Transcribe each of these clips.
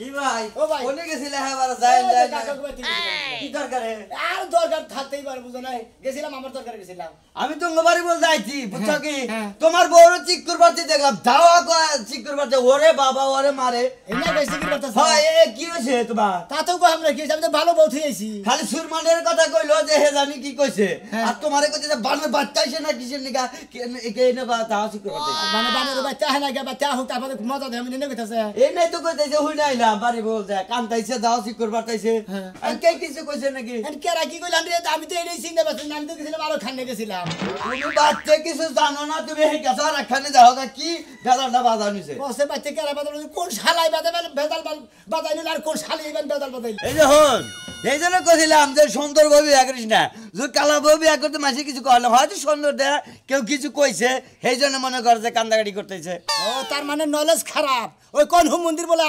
কি ভাই ও ভাই কোনে গেছিলে এবার যাই যাই কাকা কই থেকে কি দরকারে আর দরকার থাকতেই পারে বুঝো নাই গেছিলাম আমার দরকার গেছিলাম আমি তো বাড়ি বল যাইছি বুঝছো কি তোমার বউর চিকুর বাড়তে দেখলাম দাওয়া কয় চিকুর বাড়তে ওরে বাবা ওরে মারে এনে বেশি কি করতেছ হয় এ কি হইছে তোমার তা তো কই আমরা কি আমি তো ভালো বউ থইছি খালি সুরমানের কথা কইলো যে হে জানি কি কইছে আর তোমারে কইছে যে বানের বাচ্চা আইছে না কিসের নিগা কে না বা দাওয়া চিকুর বাড়তে মানে বানের বাচ্চা হয় না গে বাচ্চা হোক তারপরে মজা দেয় আমি নিনে কইতাছে এই নাই তো কইতেছে হই নাইলাম বাড়ি বল যায় কান্তাইছে দাওয়া চিকুর বাড়তাইছে আর কে কিছু কইছে নাকি আর কেরা কি কইলাম রে আমি তো এই চিন্তা করছি আমি তো গেছিলাম আরো খানে গেছিলাম তুমি বাচ্চা কিছু জানো না তুমি হে গেছো আর এখানে যাও কি বেদালটা বাজা নিছে বসে বাচ্চা কেরা বাদাল কোন শালাই বাদাল বেদাল বাদাইল আর কোন শালাই ইবেন বেদাল বাদাইল এই যে হন এই জন্য কইছিলাম যে সুন্দর বউ বিয়া করিস না যে কালা বউ বিয়া করতে মাসে কিছু কইলো হয়তো সুন্দর দেয়া কেউ কিছু কইছে সেই জন্য মনে করে যে কান্দাকাটি করতেছে ও তার মানে নলেজ খারাপ ওই কোন হোম মন্দির বলে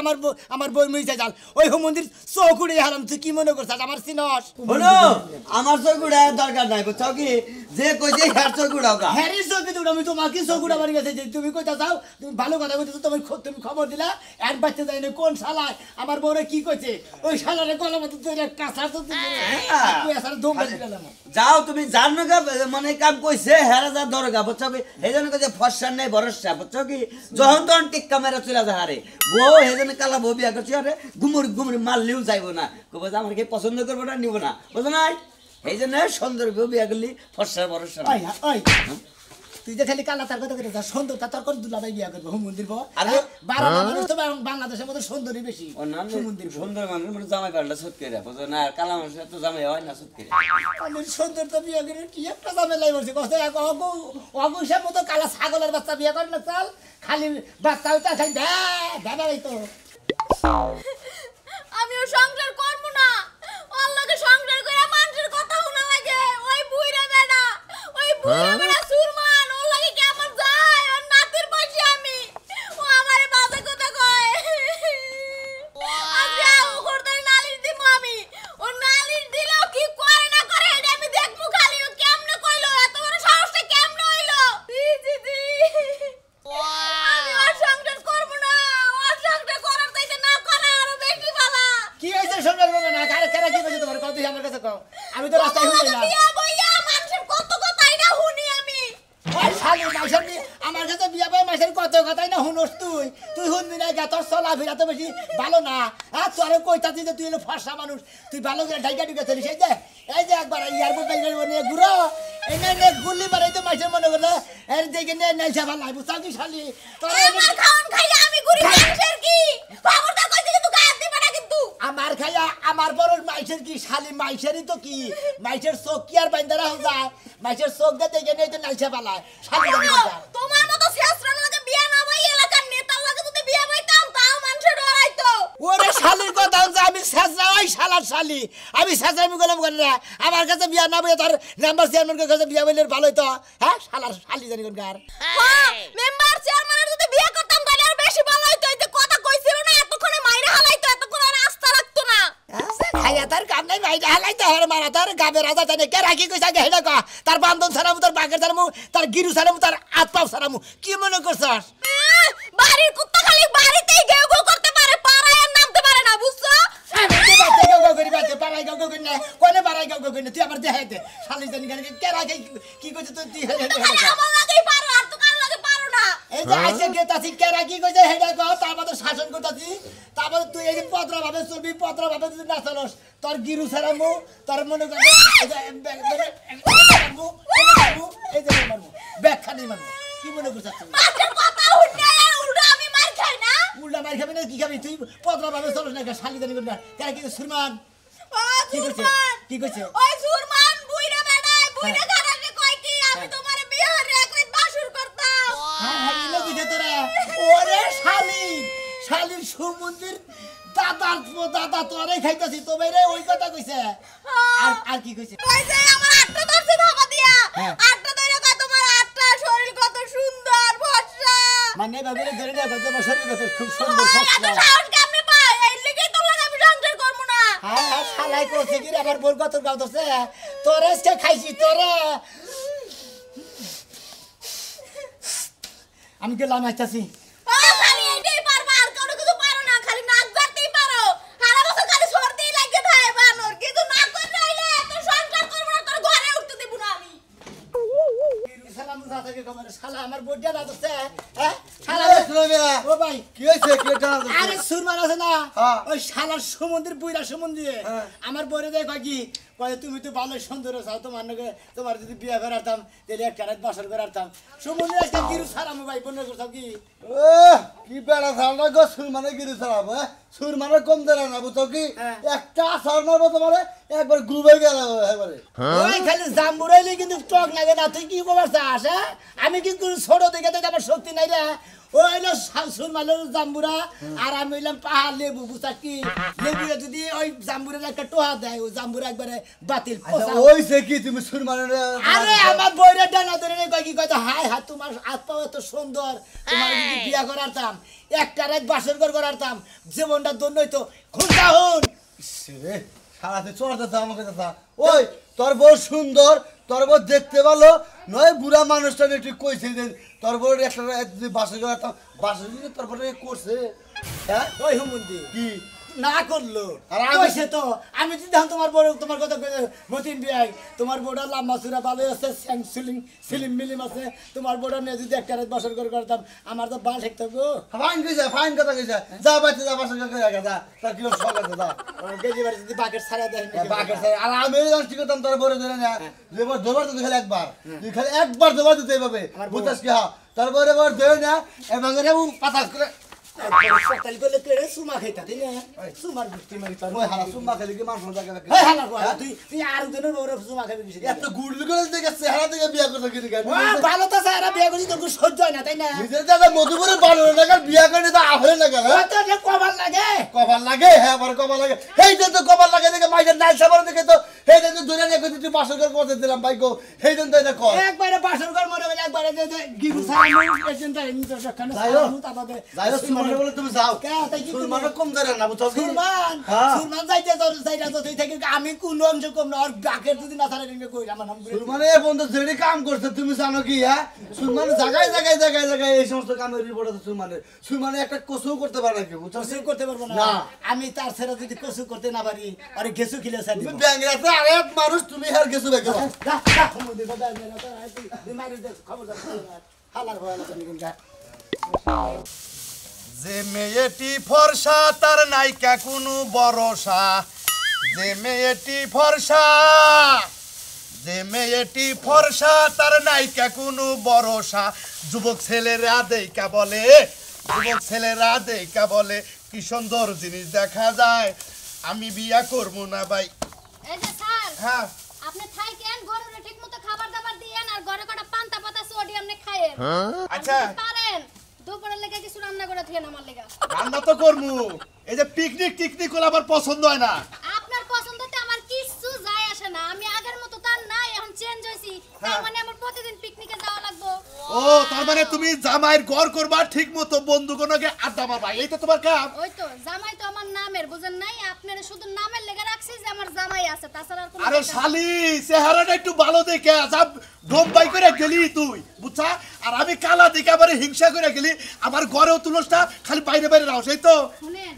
আমার বই মিছে যাল ওই হোম মন্দির চৌকুড়ি হারাম তুই কি মনে করছিস আমার সিনস হলো আমার চৌকুড়া দরকার নাই বুঝছো কি যে কইছে হ্যার চৌকুড়াও কা হ্যারি চৌকি আমি তোমাকে চৌকুড়া বাড়ি গেছে যে তুমি কইতা যাও তুমি ভালো কথা কইতেছো তুমি খবর দিলা এক বাচ্চা যাই না কোন শালায় আমার বউরে কি কইছে ওই শালারে গলা মতো তুই কাঁচা তো তুই আসার দম বেশি গেলাম যাও তুমি জানো গা মানে কাম কইছে হেরা যা দরগা বুঝছো কি এই জন্য কইছে ফসসার নাই ভরসা বুঝছো কি যখন তখন টিক ক্যামেরা চলে যা হারে বউ এই জন্য কালা বউ বিয়া করছে আরে গুমুর গুমুর মারলেও যাইবো না কইবো যে আমার কি পছন্দ করবো না নিব না বুঝো নাই এই জন্য সুন্দর বউ বিয়া করলি ফসসার ভরসা ওই ওই তুই যে খালি কালা তার কথা কইতে সুন্দর তা তোর কোন দুলাভাই বিয়া করবে হোম মন্দির বউ আরে 12 মানুষ তো বাংলাদেশের মধ্যে সুন্দরই বেশি ও না মন্দির সুন্দর মানুষ মানে জামাই পাল্টা সুত করে বুঝো না কালা মানুষ তো জামাই হয় না সুত করে আমি সুন্দর তো বিয়া করে কি একটা ঝামেলাই বলছে কষ্ট এক অগুসের মতো কালা ছাগলের বাচ্চা বিয়া করে না চাল খালি বাচ্চা হইতা খালি দাদাই তো আমিও সংসার করব না আল্লাহকে সংসার করে মানুষের কথা শোনা লাগে ওই বুইরা বেড়া সুরমান ওর লাগে কেমন যায় আর নাতির বসে আমি ও আমারে বাজে কথা কয় আজকে ও করতে নালিশ দিব আমি ও নালিশ দিলেও কি করে না করে এটা আমি দেখবো খালি ও কেমনে কইলো এত বড় সাহসটা কেমনে হইলো জি আমি আর সংসার করব না আর সংসার করার চাইতে না করা আরো বেশি ভালো কি হইছে সংসার করবে না কারে কারে কি কইছে তোমার কথা আমার কাছে কও আমি তো রাস্তায় হই না বিয়া বইয়া মানুষের কত কথাই না শুনি আমি ওই শালি মাইশার আমার কাছে বিয়া বই মাইশার কত কথাই না শুনস তুই শুনবি না গা তোর চলা ফিরা তো বেশি ভালো না আর তোর কইতাছি যে তুই হলো ফর্সা মানুষ তুই ভালো করে ঢাইকা ঢুকে চলিস এই যে একবার এয়ারপোর্ট বাইরে নিয়ে ঘুরো এই নে গুলি মারাই তো মাইশার মনে করলো এর দেখে নে নাইসা ভালো বুঝতাম কি শালি তোর আমার খাওন খাইয়া আমি ঘুরি মানুষের কি খবরদার কইতে কিন্তু গায়ে দিবা না কিন্তু আমার খাইয়া আমার বড় মাইশের কি শালি মাইশেরই তো কি মাইশের চোখ কি আর বাইন্দারা হয়ে যায় মাইশের চোখ দেখে নেই তো নাইসা পালায় শালি তোমার মতো শেষরার লাগে বিয়া না ভাই এলাকার নেতার লাগে যদি বিয়া হইতাম তাও মানুষের ডরাইতো ওরে শালির কথা হচ্ছে আমি শেষরা ওই শালার শালি আমি শেষরামি গেলাম করে না আমার কাছে বিয়া না বইয়ে তোর মেম্বার চেয়ারম্যানের কাছে বিয়া বইলে ভালো হইতো হ্যাঁ শালার শালি জানি কোন গার হ্যাঁ মেম্বার চেয়ারম্যানের যদি বিয়া করতাম তাহলে আর বেশি ভালো হইতো এই যে কথা কইছিল না এতক্ষণে মাইরা হালাইতো এতক্ষণ আর আস্থা রাখতো না খাইয়া তার কাম নাই ভাই হালাইতে হরে মারা তার গাবে রাজা জানে কে রাখি কইছা গে হেডা কা তার বান্ধন ছাড়ামু তার বাগের ছাড়ামু তার গিরু ছাড়ামু তার আত্মাও ছাড়ামু কি মনে করছস বাড়ির কুত্তা খালি বাড়িতেই গেউ গেউ করতে পারে পাড়ায় আর নামতে পারে না বুঝছো আমি তো বাইতে গেউ গেউ করি বাইতে পাড়াই গেউ গেউ করি না কোনে পাড়াই গেউ গেউ করি না তুই আমার দেখাইতে শালি জানি কে রাখি কি কইছ তুই খালি আমার লাগেই পারো আর তো কার লাগে পারো না এই যে আইছে গেতাছি কেরা কি কইছে হেডা কও তারপর তো শাসন করতাছি তারপর তুই এই যে পত্রা ভাবে চলবি পত্রা ভাবে যদি না চলস তোর গিরু ছাড়ামু তোর মনে করে এই যে মারমু এই যে মারমু ব্যাখ্যা নেই মারমু কি মনে করছস তুই মাছের কথা উঠে উল্টা আমি মার খাই না উল্টা মার খাবি না কি খাবি তুই পত্রা ভাবে চলস না শালি জানি করবি না কেরা কি সুরমান ও সুরমান কি কইছে ওই সুরমান বুইরা বেড়ায় বুইরা গারাকে কয় কি আমি তোমারে বিয়ার রাখলে বাসুর করতাম হ্যাঁ হ্যাঁ ইলো দিতে তোরা ওরে শালির সুমন্দির দাদা তোরে খাইতাছি তো বাইরে ওই কথা কইছে আর কি কইছে ওই যে আমার আটটা ধরছে ধাবা দিয়া আটটা ধরে কয় তোমার আটটা শরীর কত সুন্দর ফর্সা মানে বাবারে ধরে না কত বছর কত খুব সুন্দর ফর্সা সাহস কেমনে পায় এই লাগেই তো লাগা আমি সংসার করব না হ্যাঁ শালাই করছে কি আবার বল কত গাও দছে তোরে আজকে খাইছি তোরে আমি গেলাম আইতাছি খালি এইটাই পারবা আর কোনো কিছু পারো না খালি নাক জারতেই পারো শালা আমার বইটা না তো হ্যাঁ শালা এই শুনো মিয়া, ও ভাই কি হয়েছে কি টানা আরে সুরমান আছে না হ্যাঁ। ওই শালার সমুদ্রের বুইরা সমুদ্রে হ্যাঁ। আমার বইরে দেখ কি কয় তুমি তো ভালো সুন্দর আছো তোমার নাকি তোমার যদি বিয়ে করাতাম তাহলে একটা রাত বাসর করাতাম সমুদ্রে আজকে গিরু সারাম ভাই বন্য করতাম কি কি বেড়া ধারণা গো সুরমানে গিরি চালাবো সুরমানে কম দেয় না বুঝছো কি হ্যাঁ। একটা আসার মারবো তোমারে একবার ডুবে গেল এবারে ওই খালি জাম্বুরাইলে কিন্তু টক লাগে না তুই কি কবার চাস হ্যাঁ? আমি কি কোনো ছোট দেখে দেখে আমার শক্তি নাই রে ও হইলো সুরমালের জাম্বুরা আর আমি হইলাম পাহাড় লেবু বুঝা কি লেবু যদি ওই জাম্বুরের একটা টোহা দেয় ওই জাম্বুরা একবারে বাতিল পচা। ওইছে কি তুমি সুরমানে আরে আমার বইরে ডানা ধরে নেই কয় কি কয় হাই হাই তোমার হাত পাও এত সুন্দর তোমার যদি বিয়া করারতাম একটা রাত বাসর ঘর করারতাম জীবনটা দন্য হইতো খুঁজা হন রে সারাতে চড়তে তো আমাকে দাদা ওই তোর বউ সুন্দর তোর বউ দেখতে ভালো নয় বুড়া মানুষটা একটু কইছে যে তোর বউ একটা যদি বাসে গেলাম বাসে যদি তোর বউ করছে হ্যাঁ ওই হুমন্দি কি না করলো আর আর আমি- কইছে তো আমি যদি দেখুন তোমার বড় তোমার কথা কই মতিন বিয়াই তোমার বড়া লম্বা চূড়া ভালো আছে স্যাং সিলিং সিলিম মিলিম আছে তোমার বড় নিয়ে যদি একটা রাত বছর করে করতাম আমার তো বাল ঠেকতো গো ফাইন কইছে ফাইন কথা কইছে যা বাইতে যা বাসে গেলে যা তোর কি শখ আছে যা কেজি বাড়ি যদি বাকেট ছাড়া দেয় বাকের সাথে আর আমি ঠিক করতাম তোর বড় ধরে না যেবার দুবার তো খালি একবার তুই খালি একবার দুবার দিতে পাবে বুঝছিস কি হ্যাঁ তোর বড় বড় ধরে না এবং রে পাতা করে তাহলে করলে তুই সুমা খাইতা তাই না সুমার বুঝতে মারি পার ওই হালা সুম্মা খেলি কি মানুষ জায়গা এই হালা কো তুই তুই আর দিনের বড় সুমা খাবি বেশি এত গুড়লি করে দেখে চেহারা থেকে বিয়া করতে কিনে গাই ভালো তো স্যার বিয়ে করি তো সহ্য হয় না তাই না নিজের জায়গা মধুপুরে বানানো না বিয়া করে তো আফরে না গেল ওই তো যে কবার লাগে কপাল লাগে হ্যাঁ আবার কপাল লাগে এই যে তো কপাল লাগে দেখে মাইকের নাই সাবার দেখে তো এই যে ধরে নিয়ে তুই পাঁচশো করে করতে দিলাম বাইকো এই জন্য তো এটা কর একবারে বাসর ঘর মনে হলে একবারে যে গিরু সারানো এজেন্ট ইন্টারসেকশন যাই হোক। সারানো তারপরে যাই হোক সুরমানে বলে তুমি যাও কে তাই কি সুরমানে কম ধরে না বুঝছো কি? সুরমান হ্যাঁ। সুরমান যাইতে যাইতে তো তুই থেকে আমি কোন অংশ কম না আর ডাকের যদি না থাকে নিয়ে কই আমার নাম সুরমানে এ বন্ধু যেটি কাম করছে তুমি জানো কি হ্যাঁ সুরমানে জায়গায় জায়গায় জায়গায় জায়গায় এই সমস্ত কামের রিপোর্ট আছে সুরমানে সুরমানে একটা কসু করতে পারে কি বুঝছো কসু করতে পারবো না না। আমি তার ছেড়ে যদি কসু করতে না পারি আরে গেছু খিলে সাই দিব তুমি ব্যাংরাতে আরেক মানুষ তুমি আর কিছু বেকে যা যা মুদি দাদা না তুই মারি দে খবর দা হালার ভয় না তুমি কিন্তু যে মেয়েটি ফর্সা তার নাইকা কোনো ভরসা যে মেয়েটি ফর্সা যে মেয়েটি ফর্সা তার নাইকা কোনো ভরসা যুবক ছেলেরা দেইকা বলে যুবক ছেলেরা দেইকা বলে কি সুন্দর জিনিস দেখা যায় আমি বিয়া করবো না ভাই এই যে স্যার হ্যাঁ আপনি থাকেন গরুরে ঠিকমতো খাবার দাবার দিয়েন আর ঘরে কটা পান্তা পাতা সোডি আপনি খায়েন আচ্ছা আপনি পারেন দুপুরের লেগে কিছু রান্না করে থিয়েন আমার লেগে রান্না তো করবো এই যে পিকনিক টিকনিক করলে আমার পছন্দ হয় না আপনার পছন্দতে আমার কিছু যায় আসে না আমি আগের মতো তার নাই এখন চেঞ্জ হইছি তার মানে আমার প্রতিদিন পিকনিকে যাওয়া লাগবে ও তার মানে তুমি জামাইয়ের ঘর করবা ঠিক মতো বন্ধুগণকে আড্ডা মারবা এই তো তোমার কাম ওই তো জামাই তো আমার নামের বুঝেন নাই আপনারা শুধু নামের লেগে রাখছি যে আমার জামাই আছে তাছাড়া আর কোনো আরে কথা না। শালি চেহারাটা একটু ভালো দেখে সব ডোম্বাই করে গেলি তুই বুঝছা আর আমি কালা দেখে আবার হিংসা করে গেলি আমার ঘরেও তুলসটা খালি বাইরে বাইরে রাও সেই তো শুনেন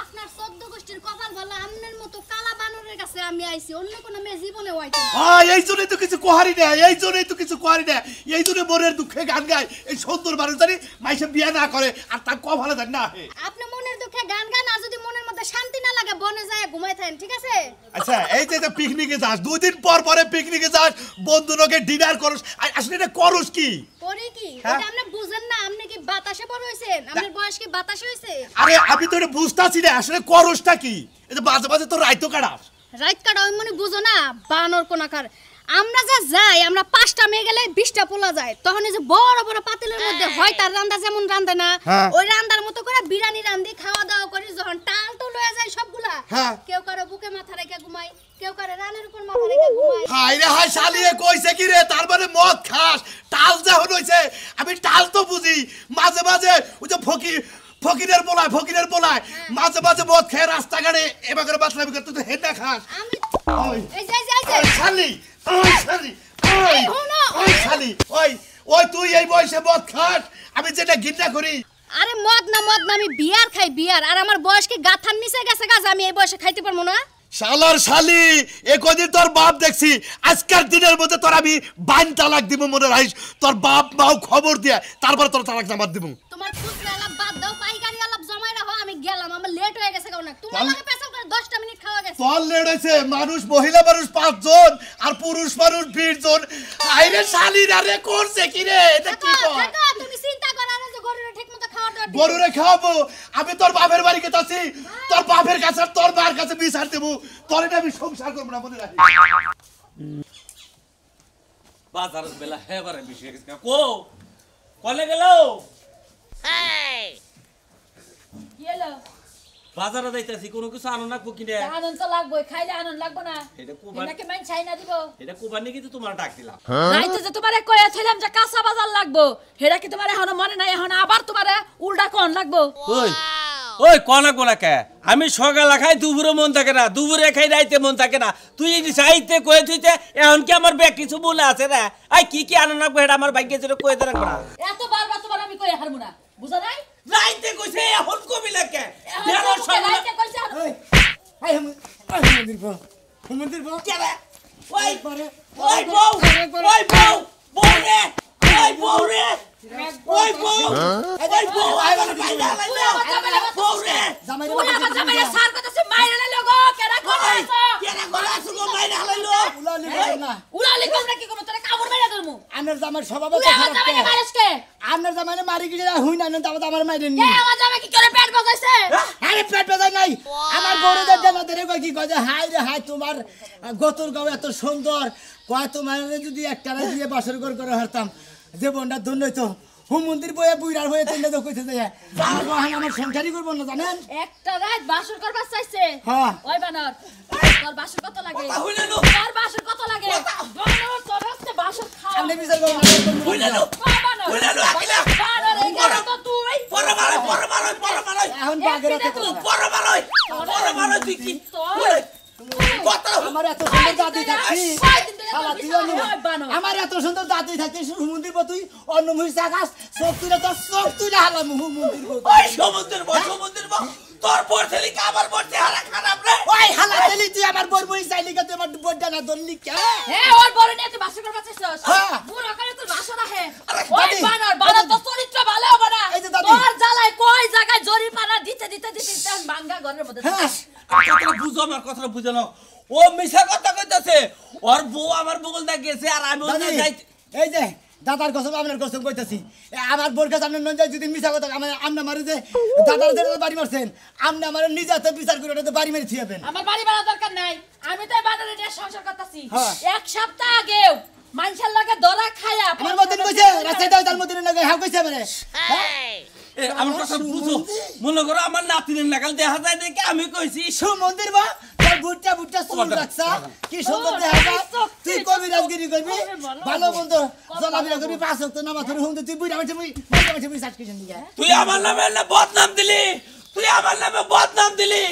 আপনার 14 গোষ্ঠীর কপাল ভালো আমনের মতো কালা বানরের কাছে আমি আইছি অন্য কোনো মেয়ে জীবনে হইতো না হ্যাঁ এই জন্যই তো কিছু কোহারি না এই জন্যই তো কিছু কোহারি না এই জন্য মনের দুঃখে গান গায় এই সুন্দর মানুষ জানি মাইসে বিয়ে না করে আর তার ক ভালো জানি না হে আপনি মনের দুঃখে গান গান আর যদি মনের মধ্যে শান্তি না লাগে বনে যায় ঘুমাই থাকেন ঠিক আছে আচ্ছা এই যে পিকনিকে যাস 2 দিন পর পরে পিকনিকে যাস বন্ধুরকে ডিনার করস আসলে এটা করস কি করি কি হ্যাঁ? এটা আপনি বুঝেন না আপনি কি বাতাসে বড় হইছেন আপনার বয়স কি বাতাসে হইছে আরে আমি তো এটা বুঝতাছি না আসলে করসটা কি এটা মাঝে মাঝে তো রাইতো কাটাস রাইত কাটা ওই মনে বুঝো না বানর কোনাকার আমরা যা যাই আমরা 5টা মেয়ে গেলে 20টা পোলা যায় তখন এই যে বড় বড় পাতিলের মধ্যে হয় তার রান্দা যেমন রান্দে না হ্যাঁ। ওই রান্দার মতো করে বিরিয়ানি রান্ধি খাওয়া দাওয়া করি যখন টাল তো লয়ে যায় সবগুলা হ্যাঁ। কেউ কারো বুকে মাথা রেখে ঘুমায় কেউ কারো রানের উপর মাথা রেখে ঘুমায় হাই রে হাই শালিয়ে কইছে কি রে তার মানে মদ খাস টাল যখন হইছে আমি টাল তো বুঝি মাঝে মাঝে ওই যে ফকিরের পোলায় মাঝে মাঝে মদ খেয়ে রাস্তাঘাটে এবার করে বাতলামি করতে তো হেডা খাস আমি ওই এই যে ওই শালি ওই শালি ওই এই হুনো, ওই শালি ওই তুই এই বয়সে মদ খাস আমি যেটা ঘৃণা করি আরে মদ না আমি বিয়ার খাই বিয়ার আর আমার বয়স কি গাথার নিচে গেছে গাছ আমি এই বয়সে খাইতে পারবো না শালার শালি একদিন তোর বাপ দেখছি আজকের দিনের মধ্যে তোর আমি বাইন তালাক দিব মনে রাখিস তোর বাপ মাও খবর দিয়ে তারপর তোর তালাক জামাত দিব তোমার খুচরা আলাপ বাদ দাও পাইকারি আলাপ জমাই রাখো আমি গেলাম আমার লেট হয়ে গেছে কারণ তোমার লাগে পেছাল করে 10টা মিনিট খাওয়া গেছে তোর লেট হয়েছে মানুষ মহিলা মানুষ 5 জন আর পুরুষ মানুষ 20 জন আইরে শালিরা রে করছে কি রে এটা কি কর কাকা তুমি চিন্তা করো না যে গরুরে ঠিকমতো খাওয়া দাও গরুরে খাওয়াবো আমি তোর বাপের বাড়ি গেতাছি তোর বাপের কাছে আর তোর মার কাছে বিচার দেব তোর এটা আমি সংসার করব না মনে রাখিস বাজার বেলা হেবারে বেশি হয়ে গেছে কো কলে গেল কি হলো বাজারে যাইতাছি কোনো কিছু আনো না কিনে আনন্দ তো লাগবে খাইলে আনন্দ লাগবে না এটা কোবান এটাকে মান চাই না দিব এটা কোবান নাকি তো তোমার ডাক দিলাম রাইতে যে তোমারে কইয়াছিলাম যে কাঁচা বাজার লাগবো হেডা কি তোমারে এখনো মনে নাই এখন আবার তোমারে উল্টা কোন লাগবো ওই ওই কোনা কোনা কে আমি সকালে খাই দুপুরে মন থাকে না দুপুরে খাই রাইতে মন থাকে না তুই যদি চাইতে কয়ে তুইতে এখন কি আমার ব্যাগ কিছু বলে আছে না আই কি আনো না এটা আমার ভাগ্যে যেটা কয়ে দেন না এত বারবার তোমার আমি কই হারমু না বুঝা নাই রাইতে কইছে এখন কবি লাগে রাইতে কইছে এই হুমন্দির বউ কেরে ওই ওই বউ ওই বউ বউ রে ওই বউ রে ওই বউ ওই বউ আইবা বাইরে লাইলা বউ রে তুই আমার জামাইরে সার করতেছিস মাইরা লাইলো গো কেডা কইছো কেরে গলাছ গো মাইরা লাইলো উলালি না উড়ালি কোমরা কি করব তোরে কামড় মাইরা ধরমু আনের জামাই স্বভাব তুই আমার জামাইকে মারিস কে আনের জামাইরে মারি গিয়ে হুই না দাও আমার মাইরে নি কে আমার জামাই কি করে পেট বসাইছে আরে পেট বাজাই নাই আমার গরুদের জানা ধরে কই কি কয় যে হাই রে হাই তোমার গতর গাও এত সুন্দর কয় তোমার যদি একটা রাত দিয়ে বাসর ঘর করে হারতাম জীবনটা ধন্য হইতো হুমন্দির বয়ে বুইরার হয়ে তেলে তো কইতে যায় আমার বহান আমার সংসারই করব না জানেন একটা রাত বাসর করবার চাইছে হ্যাঁ। ওই বানর তোর বাসর কত লাগে কথা হইলো না। তোর বাসর কত লাগে বানর তোর হচ্ছে বাসর খাওয়া আপনি বিচার করুন হইলো না। বানর হইলো না, আকিলা। বানর এই গেল তো তুই পরমালয় এখন বাগের হাতে তুই পরমালয় তুই কি তোর কত আমার এত সুন্দর দাদি থাকছি কয়দিন ধরে শালা তোর তুই বিছানায় অন্য- হয় বানর। আমার এত সুন্দর দাদি থাকছি হুমন্দির বউ তুই অন্য মহিষ চাকাস চোখ তুলে তোর চোখ তুলে হালাম হুমন্দির বউ ওই সমুদ্রের তোর পর থেকে আবার পড়তে হারা খারাপ রে ওই হালা তেলি তুই আমার বই বই চাইলি কে তুই আমার বইটা না ধরলি কে হ্যাঁ ওর বড় নিয়ে তুই বাসর করবার চাইছস হ্যাঁ। বুড়ো করে তোর বাসর আহে আরে ওই দাদি, বানর তো চরিত্র ভালো হবে না এই যে দাদি। তোর জ্বালায় কই জায়গায় জরিমানা দিতে ভাঙ্গা ঘরের মধ্যে হ্যাঁ কথাটা বুঝো আমার কথাটা বুঝো না ও মিছা কথা কইতাছে ওর বউ আমার বগল দা গেছে আর আমি ওই দাদি, যাই এই যে দাদার কসম আপনার কসম কইতাছি আমার বোর কাছে আপনার নন যাই যদি মিছা কথা আমার আমনা মারি যে দাদার যে বাড়ি মারছেন আমনা আমার নিজে হাতে বিচার করে ওটা বাড়ি মেরে থিয়াবেন আমার বাড়ি বাড়া দরকার নাই আমি তো বানরের নিয়ে সংসার করতেছি হ্যাঁ। এক সপ্তাহ আগেও মানুষের লাগে ধরা খায়া আমার মতন কইছে রাস্তায় দাও তার মতন লাগে হাও কইছে মানে এ, আমার কথা বুঝো মনে করো আমার নাতিনের নাকাল দেখা যায় দেখে আমি কইছি সুমন্দির বা তোর বুটটা বুটটা চুল রাখছা কি সুন্দর দেখা যায় তুই কবি রাজগিরি করবি ভালো বন্ধু জলাবিরা করবি পাঁচ ওয়াক্ত নামাজ পড়বি হুম তুই বুইরা মাঝে বুই সার্টিফিকেশন দিগা তুই আমার নামে না বদনাম দিলি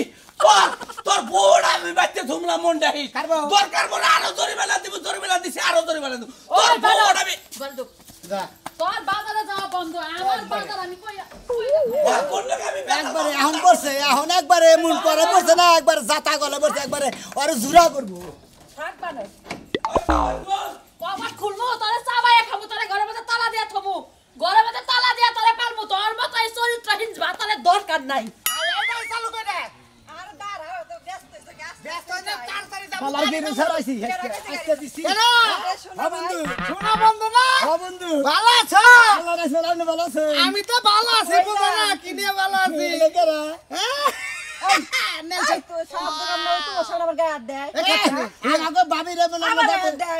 তোর বোর্ড আমি বাইতে ধুমলা মন ডাহি কারবো? দরকার বলে আরো জরিমানা দিব জরিমানা দিছি আরো জরিমানা দিব ওই তোর বানর বোর্ড আমি বলদু যা তোর বাজারে যাওয়া বন্ধ আমার বাজার আমি কইয়া কোন লোক আমি একবারে এখন পড়ছে এখন একবারে মন করে পড়ছে না একবার জাতা গলে পড়ছে একবারে আর জুরা করব থাক বানর কবার খুলমু তোরে চাবাইয়া খাবো তোরে ঘরের মধ্যে তালা দিয়া থবু ঘরের মধ্যে তালা দিয়া তোরে পালমু তোর মতো এই চরিত্রহীন ভাতারে দরকার নাই পালার কি সারাইছি আজকে দিছি হ্যাঁ বন্ধু শোনা বন্ধু না হ্যাঁ বন্ধু ভালো আছো ভালো আছিস আপনি ভালো আছেন আমি তো ভালো আছি বুঝো না কি নিয়ে ভালো আছি লেকেরা আমাকে ভাবি রে বলে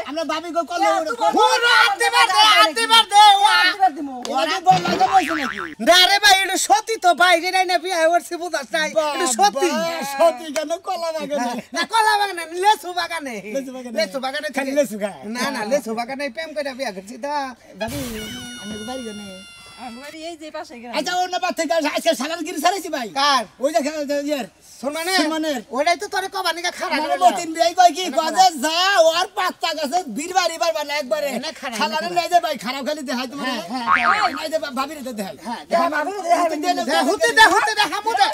আমরা ভাবি গো কল ওরা বল লাগে বলছ নাকি আরে ভাই এটা সত্যি তো ভাই যেটাই না বিয়ে হচ্ছে বুঝাস নাই এটা সত্যি সত্যি কেন কলা বাগানে না কলা বাগানে লেসু বাগানে লেচু বাগানে। লেসু বাগানে খালি লেচু খায়। না না লেসু বাগানে প্রেম করে বিয়ে করছি তা ভাবি আমি বাড়ি গনে আচ্ছা ওর না বাদ থেকে আজকে সালার গিরি সারাইছি ভাই কার ওই যে ইয়ার সুরমানের। ওটাই তো তোরে কবানিকা খারাপ মানে মতিন বিয়াই কয় কি গজে যা ওর পাত্তা গাছে বীরবাড়ি বারবার না একবারে এনে খারাপ, শালারে এনে নাই যে ভাই খারাপ খালি দেখাই তোমার নাই যে ভাবিরে তো দেখাই হুতে দে হামু দে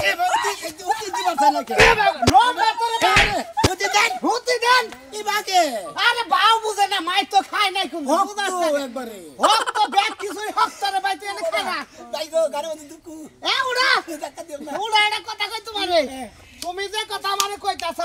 উতি দিবার চাই নাকি নো বাতরে বারে উতি দেন কি বাকে আরে বাউ বুঝে না মাই তো খায় নাই কোন হক তো একবারে হক তো ব্যাগ কিছুই হক তোরে বাইতে এনে খানা তাই গো গারে মধ্যে দুকু উড়া দেখা দিও না উড়া এটা কথা কই তোমারে তুমি যে কথা আমারে কইতাছ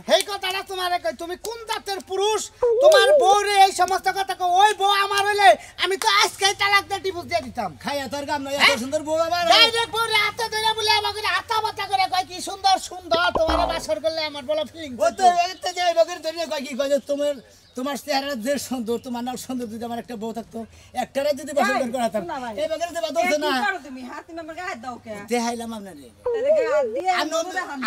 সেই কথাটা তোমারে কই তুমি কোন জাতের পুরুষ তোমার বউরে এই সমস্ত কথা কই ওই বউ আমার হইলে আমি তো আজকেই তালাক দিয়ে ডিভোর্স দিয়ে দিতাম খাইয়া তোর কাম নাই এত সুন্দর বউ আমার ডাইরেক্ট বউরে হাতে ধরে বলে আমাকে হাতা বাতা করে কয় কি সুন্দর সুন্দর তোমার বাসর করলে আমার বড় ফিলিং ও তো এতে যে বগের ধরে কয় কি কয় যে তোমার চেহারা যে সুন্দর তোমার নাও সুন্দর যদি আমার একটা বউ থাকতো একটারে যদি পছন্দ করাতাম এই বগের দেবা দোষ না দেখাইলাম আপনারে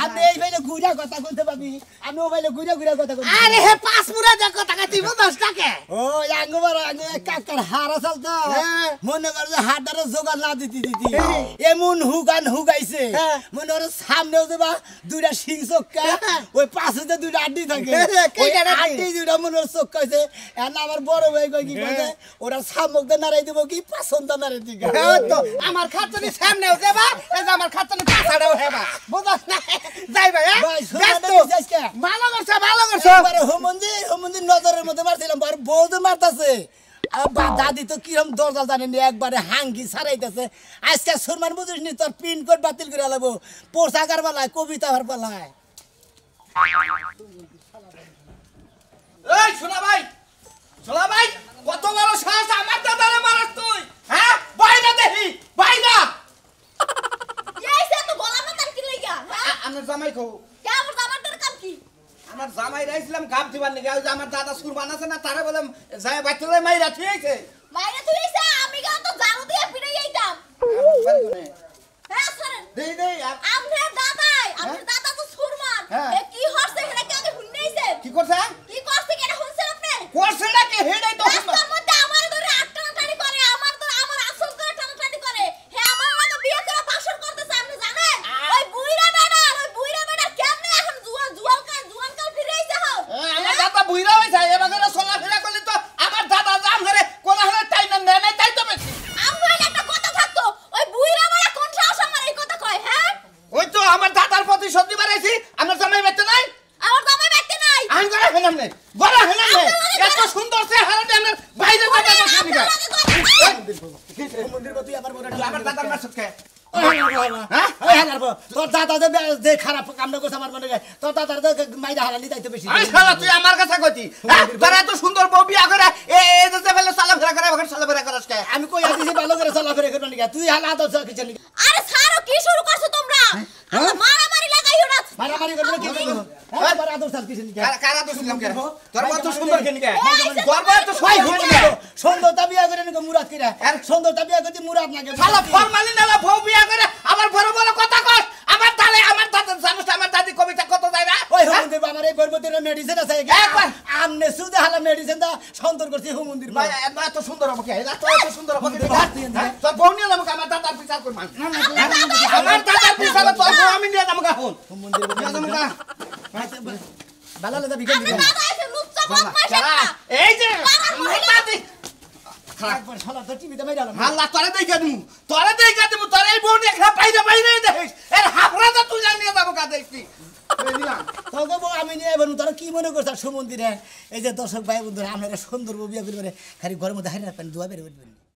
আমি এই ভাইলে গুড়া কথা কইতে পাবি আমি ও ভাইলে গুড়া কথা কইতে আরে হে পাঁচ মুরা দেখো টাকা দিব 10 টাকা ও আঙ্গুবার আঙ্গু কাকার হারা চলতো মনে কর যে হাড়দারে জোগাড় না দিতি এমন হুগাইছে মনে কর সামনেও দেবা দুইটা সিং চক্কা ওই পাশে যে দুইটা আড্ডি থাকে ওই আড্ডি দুইটা মনে কর চক্কা হইছে আর আমার বড় ভাই কই কি কইছে ওরা সামক নাড়াই দেব কি পাছন্দ নাড়াই দিগা তো আমার খাতনি সামনেও দেবা এই যে আমার খাতনি পাছাড়াও হেবা বুঝছ না যাই ভাই ব্যস্ত ভালো করছ একবারে হোমন্দির নজরের মধ্যে মারছিলাম আর বউ তো মারতাছে দাদি তো কিরম দরজাল জানেনি একবারে হাঙ্গি ছাড়াইতেছে আজকে সুরমান বুঝিস নি তোর পিন কোড বাতিল করে লাগবো পোশাকার বেলায় কবিতা হওয়ার বেলায় এই শোনা ভাই কত বড় সাহস আমার দাদারে মারাস তুই হ্যাঁ বাইরে দেখি বাইরে এইসে তো গলা মাতার কি লাগা আমার জামাই কো কে আমার জামাটার কাম কি আমার জামাই রাইছিলাম গাব দিবার লাগি ওই যে আমার দাদা সুরবান আছে না তারে বলে যায় বাইতলে মাইরা থিয়েছে মাইরে তুই এসে আমি গাও তো জারু দিয়ে পিড়ে যাইতাম হ্যাঁ স্যার দেই আমার দাদা তো সুরমান এ কি হচ্ছে এখানে কেউ শুননেইছে কি করছে কি করছে কেন শুনছেন আপনি করছে না কি হেডাই তো রাস্তার মধ্যে আমার ধরে টানাটানি করে আমার আসল করে টানাটানি করে হে আমার তো বিয়ে করে বাসর করতেছে আপনি জানেন ওই বুইরা বেটা কেমনে এখন জুয়ান কাল ফিরে আইছে হও আমার দাদা বুইরা হইছে এবারে চলাফেরা করলে তো আমার দাদা জাম ধরে কোলা হলে তাই না নেনে তাই তো বেশি আমার একটা কথা থাকতো ওই বুইরা বেটা কোন সাহস আমার এই কথা কয় হ্যাঁ ওই তো আমার দাদার প্রতি সত্যি বাড়াইছি আমার জামাই বেতে নাই আমার জামাই ব্যক্তি নাই আইন করে হেলাম নে বড় হেলাম নে এত সুন্দর সে হারাতে আমার বাইরে কথা বলছি নিকা মন্দির তুই আমার বড় আমার দাদার মাসুদ কে তোর দাদা যে খারাপ কাম না করছে আমার মনে হয় তোর দাদার মাইরা হারালি যাইতে বেশি আই শালা তুই আমার কাছে কইতি তোরা এত সুন্দর বউ বিয়া করে এই যে ফেলে চলাফেরা করে এখন চলাফেরা করস কে আমি কই আদিছি ভালো করে চলাফেরা করব না তুই হালা তো কিছু নি আরে ছাড়ো কি শুরু করছো তোমরা মারামারি লাগাইও না মারামারি করবে কি করব আবার আদর সাল কিছু নি কারা তো শুনলাম কে তোর কত সুন্দর কেন কে গর্ব তো সই হই না সুন্দরতা বিয়া করে নিকো মুরাদ কিরা আর সুন্দরতা বিয়া করতে মুরাদ লাগে শালা ফরমালি না বউ বিয়া করে আবার বড় বড় কথা কস আমার দাদা জানিস আমার দাদি কবিতা কত যায় না ওই হোমন্দির আমার এই গর্ভবতীর মেডিসিন আছে একবার আমনে সুদে হালা মেডিসিন দা সুন্দর করছি হোমন্দির ভাই এত সুন্দর হবে কে এত সুন্দর হবে তোর বউ নিয়ে আমাকে আমার দাদার বিচার করব আমার দাদার বিচার তোর বউ আমি নিয়ে আমাকে এখন হোমন্দির ভালো লাগা বিকেল আপনি দাদা এসে লুচ্চা বদমাশ একটা এই যে আমার দাদি একবার শালা তো টিভিতে মাইরালাম আল্লাহ তোরে দেইখা দিমু তোরে এই বউ দেখা বাইরে দেখিস এর হাফরাটা তুই জানিয়ে যাবো কা দেখছি তোকে বউ আমি নিয়ে এবার তোরা কি মনে করছ সমন্দিরে এই যে দর্শক ভাই বন্ধুরা আমরা সুন্দর বউ বিয়া করে খালি ঘরের মধ্যে হারিয়ে রাখবেন দোয়া বের করবেন